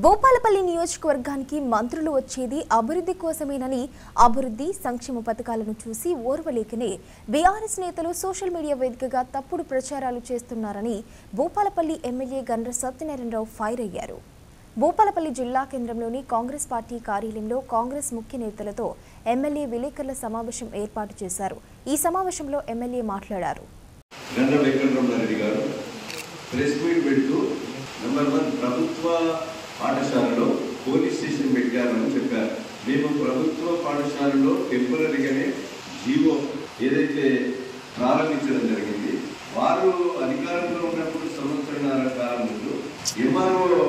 భూపాలపల్లి నియోజకవర్గానికి మంత్రులు వచ్చేది అభివృద్ధి కోసమేనని అభివృద్ధి సంక్షేమ పథకాలను చూసి ఓర్వలేకనే బీఆర్ఎస్ నేతలు సోషల్ మీడియా వేదికగా తప్పుడు ప్రచారాలు చేస్తున్నారని భూపాలపల్లి ఎమ్మెల్యే గండ్ర సత్యనారాయణరావు ఫైర్ అయ్యారు. భూపాలపల్లి జిల్లా కేంద్రంలోని కాంగ్రెస్ పార్టీ కార్యాలయంలో కాంగ్రెస్ ముఖ్య నేతలతో ఎమ్మెల్యే విలేకరుల సమావేశం ఏర్పాటు చేశారు. ఈ సమావేశంలో ఎమ్మెల్యే మాట్లాడారు. పాఠశాలలో పోలీస్ స్టేషన్ పెట్టారని చెప్పారు. మేము ప్రభుత్వ పాఠశాలలో టెంపరీగానే జీవో ఏదైతే ప్రారంభించడం జరిగింది, వారు అధికారంలో ఉన్నప్పుడు సంవత్సరాల కాలం ముందు ఎంఆర్ఓ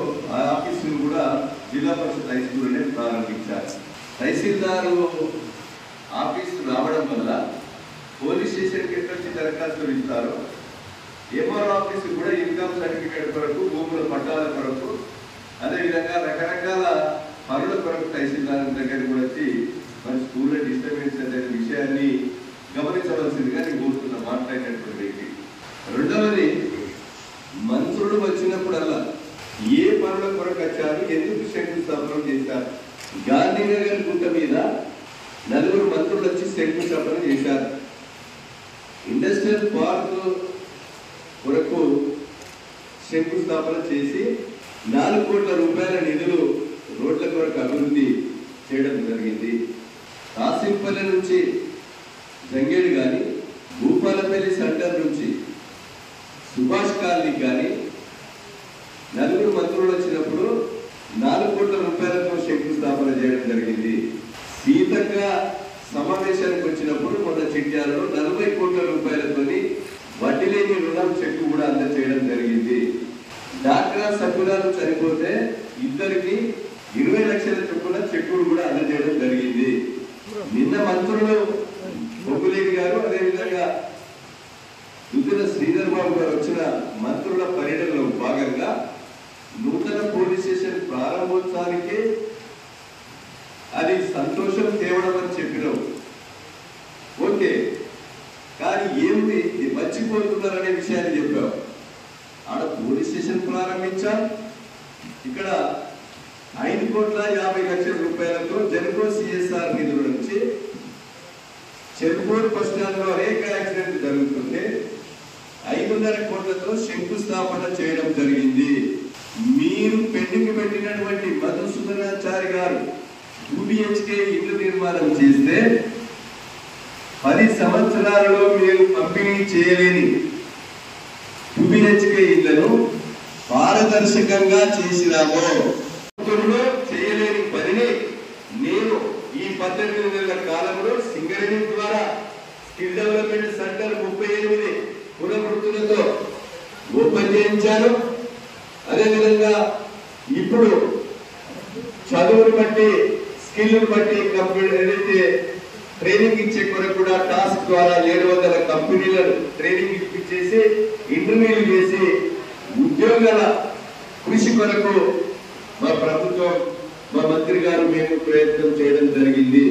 ఆఫీసులు కూడా జిల్లా పరిషత్ హై స్కూల్నే ప్రారంభించారు. తహసీల్దారు ఆఫీసు రావడం వల్ల పోలీస్ స్టేషన్కి ఎక్కడికి దరఖాస్తులు ఇస్తారో ఎంఆర్ఓ ఆఫీసు కూడా ఇన్కమ్ సర్టిఫికేట్ కొరకు, భూముల పట్టాల కొరకు, అదేవిధంగా రకరకాల పనుల కొరకు తహసీల్దార్ దగ్గర కూడా వచ్చి మన స్కూల్లో డిస్టర్బెన్స్ అనే విషయాన్ని గమనించవలసిందిగా నేను కోరుతున్నా మాట్లాడినటువంటి వ్యక్తి. రెండవది, మంత్రులు వచ్చినప్పుడల్లా ఏ పనుల కొరకు వచ్చారు, ఎందుకు శంకుస్థాపన చేశారు. గాంధీనగర్ గుట్ట మీద 4 మంత్రులు వచ్చి శంకుస్థాపన చేశారు. ఇండస్ట్రియల్ పార్క్ కొరకు శంకుస్థాపన చేసి 4 కోట్ల రూపాయల నిధులు రోడ్ల కొరకు అభివృద్ధి చేయడం జరిగింది. కాసింపల్లి నుంచి జంగేడు కానీ, భూపాలపల్లి సెంటర్ నుంచి సుభాష్ కాలనీ కానీ 4 మంత్రులు వచ్చినప్పుడు 4 కోట్ల రూపాయలతో శంకుస్థాపన చేయడం జరిగింది. సీతక్క సమావేశానికి వచ్చినప్పుడు మొన్న చిట్యాలలో 40 కోట్ల రూపాయలతోని వడ్డీ లేని రుణం చెక్కు కూడా అందజేయడం జరిగింది. డాక్రా సభ్యురాలు చనిపోతే ఇద్దరికి 20 లక్షల చొప్పున చెక్కులు కూడా అందజేయడం జరిగింది. నిన్న మంత్రులు బొగ్గులేని గారు, అదేవిధంగా దుద్దిన శ్రీధర్ బాబు గారు వచ్చిన మంత్రుల పర్యటనలో భాగంగా నూతన పోలీస్ స్టేషన్ ప్రారంభోత్సవానికి అది సంతోషం తేవడం అని చెప్పినాం. ఓకే, కానీ ఏమిటి మర్చిపోతున్నారనే విషయాన్ని చెప్పాం. ఆడ పోలీస్ స్టేషన్ ప్రారంభించాం. ఇక్కడ 5,50,00,000 రూపాయలతో జెన్కో సిఎస్ఆర్ నిధుల నుంచి చెరుకూరు బస్ స్టాండ్ లో రేఖ యాక్సిడెంట్ జరుగుతుంటే 5.5 కోట్లతో శంకుస్థాపన చేయడం జరిగింది. మీరు పెండింగ్ పెట్టినటువంటి మధుసూదనాచారి గారు 2BHK ఇల్లు నిర్మాణం చేస్తే 10 సంవత్సరాలలో మీరు పంపిణీ చేయలేని 2BHK ఇళ్లను పారదర్శకంగా చేసినాము. చేయలేని పనిని నేను ఈ 18 నెలల కాలంలో సింగరేణి ద్వారా స్కిల్ డెవలప్మెంట్ సెంటర్ 38 పునఃవృత్తులతో ఓపెన్ చేయించాను. అదేవిధంగా ఇప్పుడు చదువును బట్టి, స్కిల్ బట్టి ఏదైతే ట్రైనింగ్ ఇచ్చే కొరకు కూడా టాస్క్ ద్వారా 700 కంపెనీలను ట్రైనింగ్ ఇప్పించేసి ఇంటర్వ్యూలు చేసి ఉద్యోగాల కృషి కొరకు మా ప్రభుత్వం, మా మంత్రి గారు మేము ప్రయత్నం చేయడం జరిగింది.